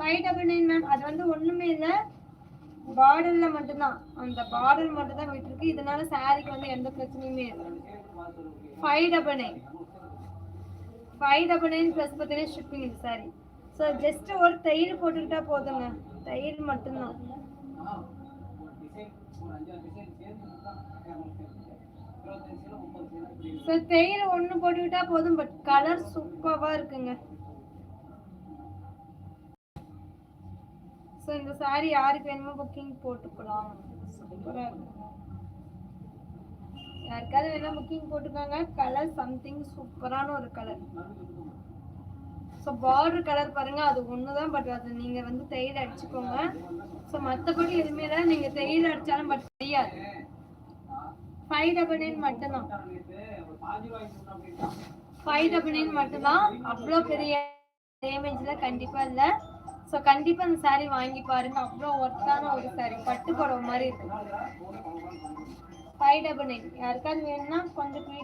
599 ma'am. அது வந்து ஒண்ணுமே இல்ல, பார்டர்ல மட்டும்தான், அந்த பார்டர் மட்டும் தான் விட்டுருக்கு. இதனால சாரிக்கு வந்து எந்த பிரச்சனையுமே இல்லை. 599 599 பிளஸ் பார்த்தீங்கன்னா ஷிப்பிங் இது சாரி. ஸோ ஜஸ்ட் ஒரு தையல் போட்டுக்கிட்டா போதுங்க, தையல் மட்டும்தான். ஸோ தையல் ஒன்று போட்டுக்கிட்டா போதும். பட் கலர் சூப்பராக இருக்குங்க. ஸோ இந்த சாரி யாருக்கு வேணுமோ புக்கிங் போட்டுக்கலாம். சூப்பராக இருக்கு. யாருக்காவது வேணா புக்கிங் போட்டுக்காங்க. கலர் சம்திங் சூப்பரான ஒரு கலர். ஸோ பார்டர் கலர் பாருங்க, அது ஒன்று தான். பட் அது நீங்கள் வந்து தையல் அடிச்சுக்கோங்க. ஸோ மற்றபடி எதுவுமே இல்லை, நீங்கள் தையல் அடித்தாலும் பட் தெரியாது. 599 மட்டும்தான், 599 மட்டும்தான். அவ்வளோ பெரிய டேமேஜ்லாம் கண்டிப்பாக இல்லை. ஸோ கண்டிப்பாக அந்த சாரீ வாங்கி பாருங்க, அவ்வளோ ஒர்த்தான ஒரு சாரீ, பட்டு புடவை மாதிரி இருக்கு. 599 யாருக்காவது வேணும்னா கொஞ்சம்